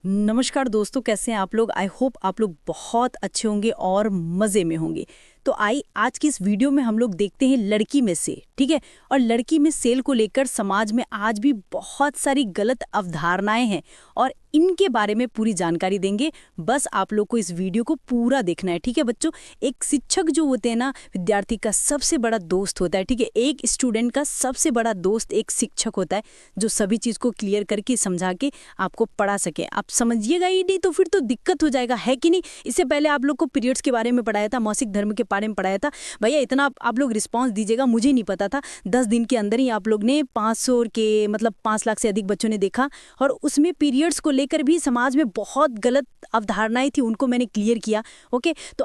नमस्कार दोस्तों, कैसे हैं आप लोग। आई होप आप लोग बहुत अच्छे होंगे और मज़े में होंगे। तो आज की इस वीडियो में हम लोग देखते हैं लड़की में सेल, ठीक है। और लड़की में सेल को लेकर समाज में आज भी बहुत सारी गलत अवधारणाएं हैं और इनके बारे में पूरी जानकारी देंगे। बस आप लोग को इस वीडियो को पूरा देखना है, ठीक है बच्चों। एक शिक्षक जो होते हैं ना, विद्यार्थी का सबसे बड़ा दोस्त होता है, ठीक है। एक स्टूडेंट का सबसे बड़ा दोस्त एक शिक्षक होता है, जो सभी चीज़ को क्लियर करके समझा के आपको पढ़ा सके। आप समझिएगा ही नहीं तो फिर तो दिक्कत हो जाएगा, है कि नहीं। इससे पहले आप लोग को पीरियड्स के बारे में पढ़ाया था, मासिक धर्म के बारे में पढ़ाया था। भैया इतना आप लोग रिस्पांस दीजिएगा, मुझे नहीं पता था। 10 दिन के अंदर ही आप लोग ने 500 के मतलब 5 लाख से अधिक बच्चों ने देखा। और उसमें पीरियड्स को लेकर भी समाज में बहुत गलत अवधारणाएं थी, उनको मैंने क्लियर किया। ओके, तो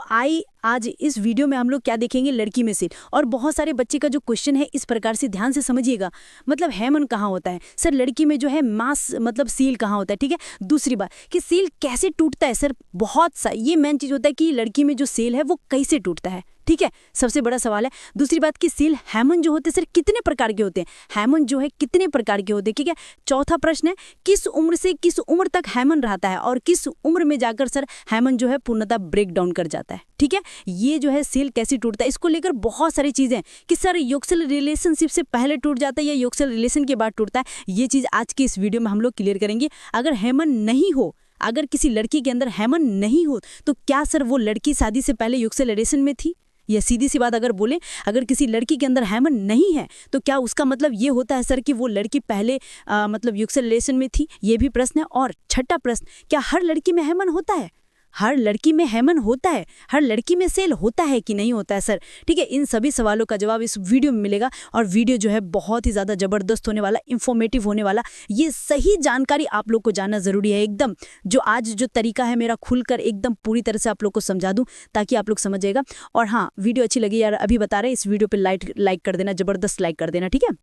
आज इस वीडियो में हम लोग क्या देखेंगे, लड़की में सेल। और बहुत सारे बच्चे का जो क्वेश्चन है इस प्रकार से ध्यान से समझिएगा, मतलब हेमन कहाँ होता है सर, लड़की में जो है मास मतलब सील कहाँ होता है, ठीक है। दूसरी बात कि सील कैसे टूटता है सर, बहुत सा ये मेन चीज होता है कि लड़की में जो सेल है वो कैसे टूटता है, ठीक है, सबसे बड़ा सवाल है। दूसरी बात कि सील हेमन जो होते हैं सर कितने प्रकार के होते हैं, हेमन जो है कितने प्रकार के होते हैं, ठीक है। चौथा प्रश्न है किस उम्र से किस उम्र तक हेमन रहता है और किस उम्र में जाकर सर हेमन जो है पूर्णतः ब्रेक डाउन कर जाता है, ठीक है। ये जो है सेल कैसे टूटता है, इसको लेकर बहुत सारी चीजें कि सर योक्सल रिलेशनशिप से पहले टूट जाता है या योक्सल रिलेशन के बाद टूटता है, ये चीज आज की इस वीडियो में हम लोग क्लियर करेंगे। अगर हेमन नहीं हो, अगर किसी लड़की के अंदर हेमन नहीं हो तो क्या सर वो लड़की शादी से पहले योक्सल रिलेशन में थी। यह सीधी सी बात अगर बोलें, अगर किसी लड़की के अंदर हेमन नहीं है तो क्या उसका मतलब ये होता है सर कि वो लड़की पहले मतलब युगल रिलेशन में थी। ये भी प्रश्न है। और छठा प्रश्न, क्या हर लड़की में हेमन होता है, हर लड़की में हेमन होता है, हर लड़की में सेल होता है कि नहीं होता है सर, ठीक है। इन सभी सवालों का जवाब इस वीडियो में मिलेगा। और वीडियो जो है बहुत ही ज़्यादा ज़बरदस्त होने वाला, इंफॉर्मेटिव होने वाला। ये सही जानकारी आप लोग को जानना ज़रूरी है एकदम। जो आज जो तरीका है मेरा खुलकर एकदम पूरी तरह से आप लोग को समझा दूँ ताकि आप लोग समझिएगा। और हाँ, वीडियो अच्छी लगी यार, अभी बता रहे इस वीडियो पर लाइक कर देना, ज़बरदस्त लाइक कर देना, ठीक है।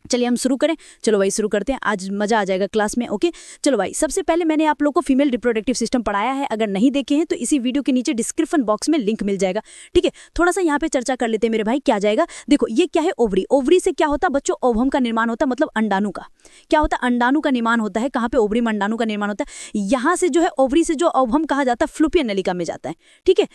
चलिए हम शुरू करें। चलो भाई शुरू करते हैं, आज मजा आ जाएगा क्लास में। ओके चलो भाई, सबसे पहले मैंने आप लोगों को फीमेल रिप्रोडक्टिव सिस्टम पढ़ाया है, अगर नहीं देखे हैं तो इसी वीडियो के नीचे डिस्क्रिप्शन बॉक्स में लिंक मिल जाएगा, ठीक है। थोड़ा सा यहाँ पे चर्चा कर लेते हैं मेरे भाई। क्या जाएगा, देखो ये क्या है, ओवरी। ओवरी से क्या होता है बच्चों, ओवम का निर्माण होता है, मतलब अंडाणु का क्या होता है, अंडाणु का निर्माण होता है। कहाँ पे, ओवरी में अंडाणु का निर्माण होता है। यहाँ से जो है ओवरी से जो ओवम कहा जाता है फ्लूपियन नलिका में जाता है, ठीक है।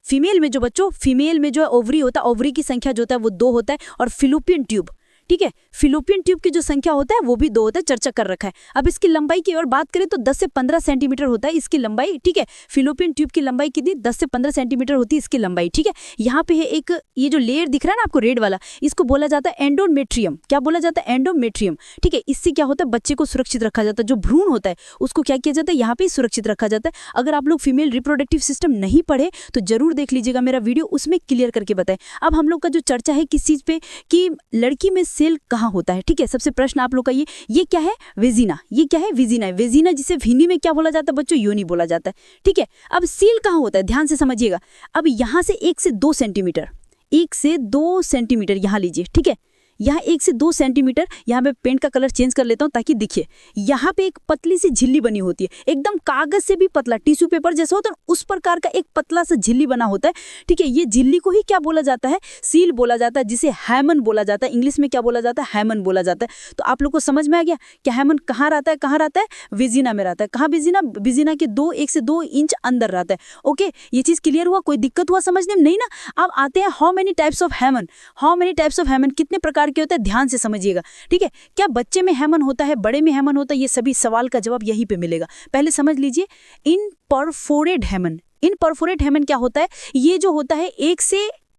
फीमेल में जो बच्चों, फीमेल में जो है ओवरी होता है, ओवरी की संख्या जो होता है वो 2 होता है। और फिलोपियन ट्यूब, ठीक है, फिलोपियन ट्यूब की जो संख्या होता है वो भी 2 होता है, चर्चा कर रखा है। अब इसकी लंबाई की और बात करें तो 10 से 15 सेंटीमीटर होता है इसकी लंबाई, ठीक है। फिलोपियन ट्यूब की लंबाई कितनी, 10 से 15 सेंटीमीटर होती है इसकी लंबाई, ठीक है। यहाँ पे है एक ये जो लेयर दिख रहा है ना आपको रेड वाला, इसको बोला जाता है एंडोमेट्रियम। क्या बोला जाता है, एंडोमेट्रियम, ठीक है। इससे क्या होता है, बच्चे को सुरक्षित रखा जाता है। जो भ्रूण होता है उसको क्या किया जाता है, यहाँ पे सुरक्षित रखा जाता है। अगर आप लोग फीमेल रिप्रोडक्टिव सिस्टम नहीं पढ़े तो जरूर देख लीजिएगा मेरा वीडियो, उसमें क्लियर करके बताएं। अब हम लोग का जो चर्चा है किस चीज पे, कि लड़की में सेल कहाँ होता है, ठीक है। सबसे प्रश्न आप लोग का ये क्या है, वेजिना। ये क्या है, वेजिना। वेजिना जिसे हिंदी में क्या बोला जाता है बच्चों, योनि बोला जाता है, ठीक है। अब सील कहाँ होता है, ध्यान से समझिएगा। अब यहाँ से 1 से 2 सेंटीमीटर, 1 से 2 सेंटीमीटर यहाँ लीजिए, ठीक है। यहाँ 1 से 2 सेंटीमीटर, यहाँ पे पेंट का कलर चेंज कर लेता हूँ ताकि दिखे। यहाँ पे एक पतली सी झिल्ली बनी होती है, एकदम कागज से भी पतला, टिश्यू पेपर जैसा होता है उस प्रकार का एक पतला सा झिल्ली बना होता है, ठीक है। ये झिल्ली को ही क्या बोला जाता है, सील बोला जाता है, जिसे हैमन बोला जाता है। इंग्लिश में क्या बोला जाता है, हैमन बोला जाता है। तो आप लोग को समझ में आ गया कि हैमन कहाँ रहता है, कहाँ रहता है, वेजिना में रहता है। कहाँ वेजिना, वेजिना के 1 से 2 इंच अंदर रहता है। ओके, ये चीज क्लियर हुआ, कोई दिक्कत हुआ समझने में, नहीं ना। अब आते हैं how many types of hymen. How many types of hymen, कितने प्रकार के होता है, ध्यान से समझिएगा, ठीक है। क्या बच्चे में हेमन होता है, बड़े में हेमन होता है, ये सभी सवाल का जवाब यहीं पे मिलेगा। पहले समझ लीजिए इन परफोरेट हेमन। इन परफोरेट हेमन क्या होता है, ये जो होता है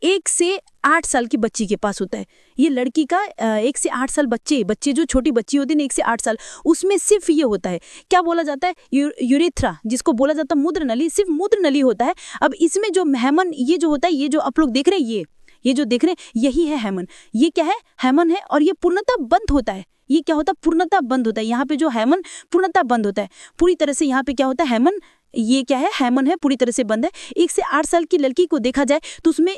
1 से 8 साल की बच्ची के पास होता है। ये लड़की का 1 से 8 साल बच्चे जो छोटी बच्ची होती है 1 से 8 साल, उसमें सिर्फ ये होता है, क्या बोला जाता है, यूरेथ्रा, जिसको बोला जाता है मूत्र नली, सिर्फ मूत्र नली होता है। अब इसमें जो हेमन ये जो होता है, ये जो आप लोग देख रहे हैं, ये जो देख रहे हैं यही है हेमन। ये क्या है, हेमन है। और ये पूर्णतः बंद होता है। ये क्या होता है, पूर्णतः बंद होता है। यहाँ पे जो हेमन पूर्णतः बंद होता है पूरी तरह से। यहाँ पे क्या होता है, हेमन ये क्या है, हैमन है, पूरी तरह से बंद है। 1 से 8 साल की लड़की को देखा जाए तो उसमें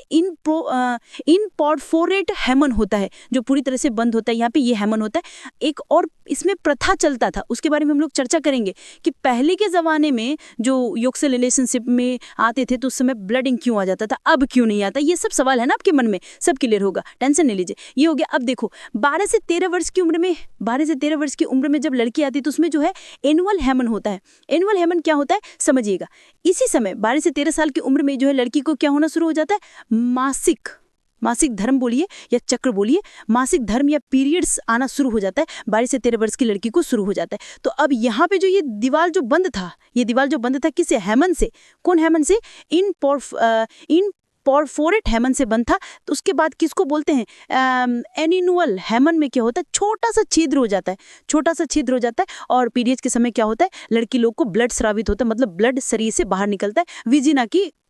इनपॉर्फोरेट हैमन होता है जो पूरी तरह से बंद होता है। यहाँ पे ये हैमन होता है। एक और इसमें प्रथा चलता था, उसके बारे में हम लोग चर्चा करेंगे कि पहले के ज़माने में जो योग से रिलेशनशिप में आते थे तो उस समय ब्लडिंग क्यों आ जाता था, अब क्यों नहीं आता। ये सब सवाल है ना आपके मन में, सब क्लियर होगा, टेंशन नहीं लीजिए। ये हो गया। अब देखो 12 से 13 वर्ष की उम्र में जब लड़की आती है तो उसमें जो है एनुअल हैमन होता है। एनुअल हैमन क्या होता है समझिएगा। इसी समय 12 से 13 साल की उम्र में जो है लड़की को क्या होना शुरू हो जाता है, मासिक धर्म बोलिए या चक्र बोलिए, मासिक धर्म या पीरियड्स आना शुरू हो जाता है। 12 से 13 वर्ष की लड़की को शुरू हो जाता है। तो अब यहाँ पे जो ये दीवार जो बंद था किससे, हैमन से। कौन हैमन से, इनपॉर्फोरेट हैमन से बंद था। तो उसके बाद किसको बोलते हैं, एनिनुअल हैमन में क्या होता है, छोटा सा छिद्र हो जाता है। और पीरियड्स के समय क्या होता है, लड़की लोग को ब्लड स्रावित होता है, मतलब ब्लड शरीर से बाहर निकलता है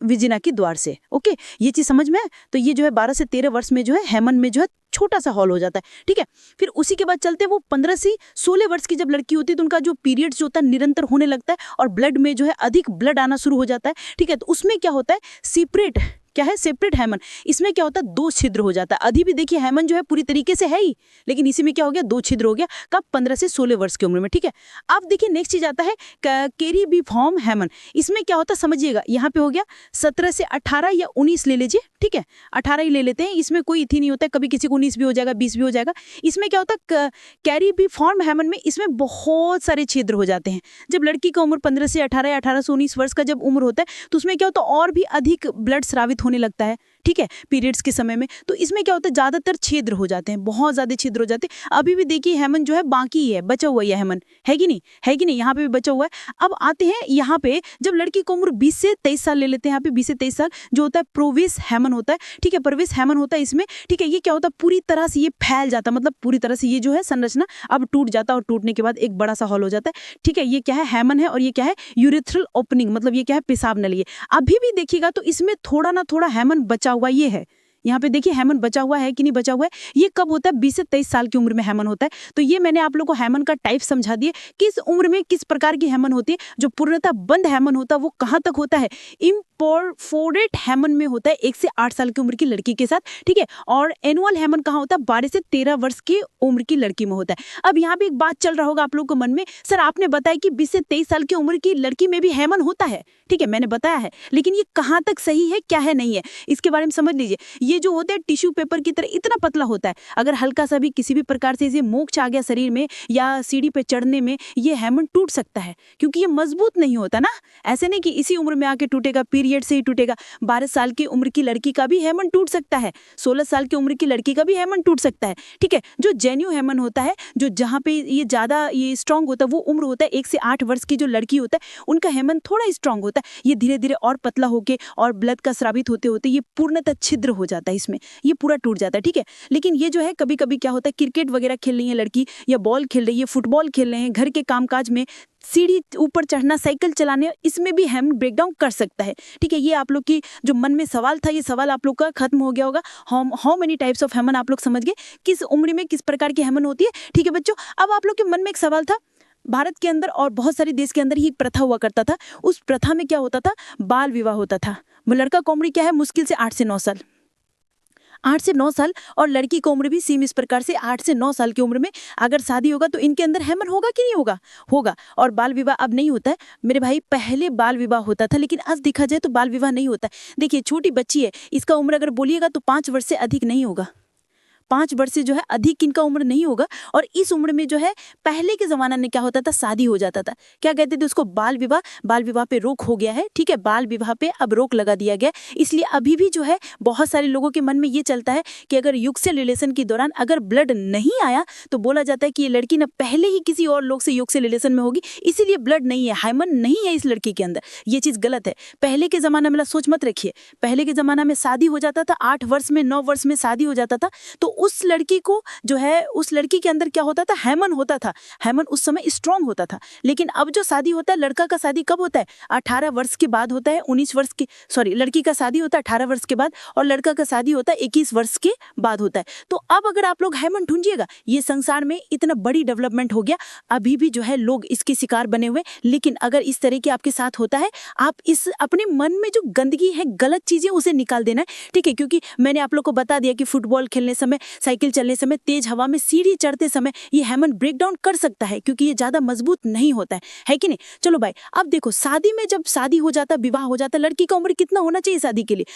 विजिना की द्वार से। ओके, ये चीज समझ में है। तो ये जो है 12 से 13 वर्ष में जो है हैमन में जो है छोटा सा हॉल हो जाता है। ठीक है, फिर उसी के बाद चलते वो 15 से 16 वर्ष की जब लड़की होती है तो उनका जो पीरियड्स जो होता है निरंतर होने लगता है और ब्लड में जो है अधिक ब्लड आना शुरू हो जाता है। ठीक है, तो उसमें क्या होता है, सेपरेट हैमन। इसमें क्या होता है, 2 छिद्र हो जाता है। अभी भी देखिए हैमन जो है पूरी तरीके से है ही, लेकिन इसी में क्या हो गया, 2 छिद्र हो गया। कब, 15 से 16 वर्ष की उम्र में। ठीक है, अब देखिए नेक्स्ट चीज आता है कैरिबिफॉर्म हैमन। इसमें क्या होता है समझिएगा, यहाँ पे हो गया 17 से 18 या 19 ले लीजिए। ठीक है, 18 ही ले लेते हैं, इसमें कोई इथी नहीं होता है, कभी किसी को 19 भी हो जाएगा, 20 भी हो जाएगा। इसमें क्या होता है, कैरिबिफॉर्म हैमन में इसमें बहुत सारे छिद्र हो जाते हैं। जब लड़की का उम्र 15 से 18 या 18 से 19 वर्ष का जब उम्र होता है तो उसमें क्या होता है, और भी अधिक ब्लड स्रावित होने लगता है। ठीक है, पीरियड्स के समय में। तो इसमें क्या होता है, ज्यादातर छिद्र हो जाते हैं, बहुत ज्यादा छिद्र हो जाते हैं। अभी भी देखिए हैमन जो है बाकी है, बचा हुआ है हैमन, है कि नहीं, यहाँ पे भी बचा हुआ है। अब आते हैं यहाँ पे, जब लड़की की उम्र 20 से 23 साल ले लेते हैं, यहाँ पे 20 से 23 साल जो होता है प्रोविस हैमन होता है। ठीक है, प्रोविस हैमन होता है इसमें। ठीक है, ये क्या होता है, पूरी तरह से ये फैल जाता है, मतलब पूरी तरह से ये जो है संरचना अब टूट जाता है और टूटने के बाद एक बड़ा सा हॉल हो जाता है। ठीक है, ये क्या है, हैमन है। और ये क्या है, यूरेथ्रल ओपनिंग, मतलब ये क्या है, पेशाब नली। अभी भी देखिएगा तो इसमें थोड़ा ना थोड़ा हैमन बचा हुआ ये है। यहाँ पे देखिए हैमन बचा हुआ है कि नहीं बचा हुआ है। ये कब होता है, 20 से 23 साल की उम्र में हैमन होता है। तो ये मैंने आप लोगों को हैमन का टाइप समझा दिए, किस उम्र में किस प्रकार की हैमन होती है। जो पूर्णतः बंद हैमन होता है वो कहाँ तक होता है, इम्पॉर्फोरेट हैमन में होता है 1 से 8 साल की उम्र की लड़की के साथ। ठीक है, और एनुअल हैमन कहाँ होता है, 12 से 13 वर्ष की उम्र की लड़की में होता है। अब यहाँ पे एक बात चल रहा होगा आप लोगों को मन में, सर आपने बताया कि 20 से 23 साल की उम्र की लड़की में भी हैमन होता है। ठीक है, मैंने बताया है, लेकिन ये कहाँ तक सही है, क्या है, नहीं है, इसके बारे में समझ लीजिए। ये जो होता है टिश्यू पेपर की तरह इतना पतला होता है, अगर हल्का सा भी किसी भी प्रकार से इसे मोक्ष आ गया शरीर में या सीढ़ी पे चढ़ने में, ये हैमन टूट सकता है, क्योंकि ये मजबूत नहीं होता ना। ऐसे नहीं कि इसी उम्र में आके टूटेगा, पीरियड से ही टूटेगा। 12 साल की उम्र की लड़की का भी हैमन टूट सकता है, 16 साल की उम्र की लड़की का भी हैमन टूट सकता है। ठीक है, जो जेन्यू हैमन होता है, जो जहाँ पे ये ज्यादा ये स्ट्रांग होता है, वो उम्र होता है 1 से 8 वर्ष की जो लड़की होता है, उनका हैमन थोड़ा स्ट्रांग होता है। ये धीरे धीरे और पतला होके और ब्लड का स्रावित होते होते ये पूर्णतः छिद्र हो जाता है, इसमें ये पूरा टूट जाता है। ठीक है, लेकिन ये जो है कभी कभी क्या होता है, क्रिकेट वगैरह खेल रही है लड़की, या बॉल खेल रही है, फुटबॉल खेल रहे हैं, घर के कामकाज में सीढ़ी ऊपर चढ़ना, साइकिल चलाने, इसमें भी हैमन ब्रेकडाउन कर सकता है। ठीक है, ये आप लोग की जो मन में सवाल था, ये सवाल आप लोग का खत्म हो गया होगा। हाउ मेनी टाइप्स ऑफ हैमन आप लोग समझ गए, किस उम्र में किस प्रकार की हैमन होती है। ठीक है बच्चों, अब आप लोग के मन में एक सवाल था, भारत के अंदर और बहुत सारे देश के अंदर ही एक प्रथा हुआ करता था। उस प्रथा में क्या होता था, बाल विवाह होता था। लड़का की उम्र क्या है, मुश्किल से 8 से 9 साल, 8 से 9 साल, और लड़की की उम्र भी सेम इस प्रकार से 8 से 9 साल की उम्र में अगर शादी होगा तो इनके अंदर हैमन होगा कि नहीं होगा, होगा। और बाल विवाह अब नहीं होता है मेरे भाई, पहले बाल विवाह होता था, लेकिन आज देखा जाए तो बाल विवाह नहीं होता है। देखिए छोटी बच्ची है, इसका उम्र अगर बोलिएगा तो 5 वर्ष से अधिक नहीं होगा, 5 वर्ष से जो है अधिक इनका उम्र नहीं होगा। और इस उम्र में जो है पहले के जमाना में क्या होता था, शादी हो जाता था, क्या कहते थे उसको, बाल विवाह। बाल विवाह पे रोक हो गया है। ठीक है, बाल विवाह पे अब रोक लगा दिया गया, इसलिए अभी भी जो है बहुत सारे लोगों के मन में ये चलता है कि अगर युग से रिलेशन के दौरान अगर ब्लड नहीं आया तो बोला जाता है कि ये लड़की ना पहले ही किसी और लोग से युग से रिलेशन में होगी, इसीलिए ब्लड नहीं है, हैमन नहीं है इस लड़की के अंदर। ये चीज गलत है। पहले के जमाना में सोच मत रखिए, पहले के जमाना में शादी हो जाता था, 8 वर्ष में 9 वर्ष में शादी हो जाता था, तो उस लड़की को जो है, उस लड़की के अंदर क्या होता था, हैमन होता था। हैमन उस समय स्ट्रांग होता था। लेकिन अब जो शादी होता है, लड़का का शादी कब होता है, 18 वर्ष के बाद होता है। 19 वर्ष के, सॉरी, लड़की का शादी होता है 18 वर्ष के बाद और लड़का का शादी होता है 21 वर्ष के बाद होता है। तो अब अगर आप लोग हैमन ढूंढिएगा, ये संसार में इतना बड़ी डेवलपमेंट हो गया, अभी भी जो है लोग इसके शिकार बने हुए। लेकिन अगर इस तरह के आपके साथ होता है, आप इस अपने मन में जो गंदगी है, गलत चीजें, उसे निकाल देना है, ठीक है। क्योंकि मैंने आप लोग को बता दिया कि फुटबॉल खेलने समय, साइकिल चलने समय, तेज हवा में सीढ़ी चढ़ते समय ये हैमन ब्रेक डाउन कर सकता है, क्योंकि ये ज्यादा मजबूत नहीं होता है कि नहीं। चलो भाई, अब देखो, शादी में जब शादी हो जाता, विवाह हो जाता, लड़की का उम्र कितना होना चाहिए शादी के लिए?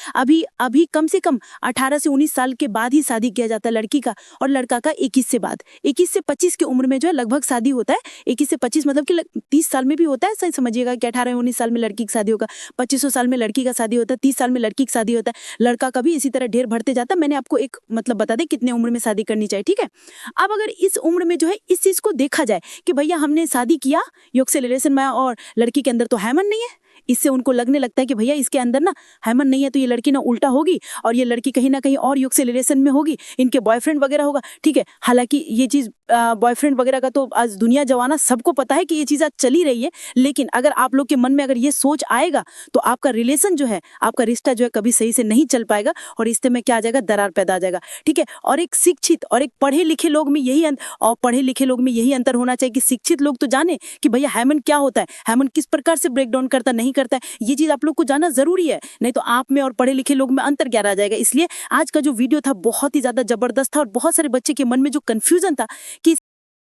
अभी कम से कम 18 से 19 साल के बाद ही शादी किया जाता है लड़की का, और लड़का का 21 से बाद। 21 से 25 की उम्र में जो है लगभग शादी होता है। 21 से 25 मतलब कि 30 साल में भी होता है, सही समझिएगा कि 18-19 साल में लड़की की शादी होगा, 25 साल में लड़की का शादी होता है, 30 साल में लड़की की शादी होता है। लड़का का भी इसी तरह ढेर बढ़ते जाता है। मैंने आपको एक मतलब बता दें कितने उम्र में शादी करनी चाहिए, ठीक है। अब अगर इस उम्र में जो है इस चीज को देखा जाए कि भैया हमने शादी किया योग से रिलेशन में और लड़की के अंदर तो हैमन नहीं है, इससे उनको लगने लगता है कि भैया इसके अंदर ना हैमन नहीं है, तो ये लड़की ना उल्टा होगी और ये लड़की कहीं ना कहीं और योग से रिलेशन में होगी, इनके बॉयफ्रेंड वगैरह होगा, ठीक है। हालांकि ये चीज बॉयफ्रेंड वगैरह का तो आज दुनिया जवाना सबको पता है कि ये चीज आज चली रही है। लेकिन अगर आप लोग के मन में अगर ये सोच आएगा तो आपका रिलेशन जो है, आपका रिश्ता जो है कभी सही से नहीं चल पाएगा और रिश्ते में क्या आ जाएगा, दरार पैदा आ जाएगा, ठीक है। और एक शिक्षित और एक पढ़े लिखे लोग में यही अंतर होना चाहिए कि शिक्षित लोग तो जाने कि भैया हैमन क्या होता है, हैमन किस प्रकार से ब्रेक डाउन करता नहीं करता है, ये चीज आप लोग को जानना जरूरी है। नहीं तो आप में और पढ़े लिखे लोग में अंतर क्या रह जाएगा। इसलिए आज का जो वीडियो था बहुत ही ज्यादा जबरदस्त था और बहुत सारे बच्चे के मन में जो कंफ्यूजन था कि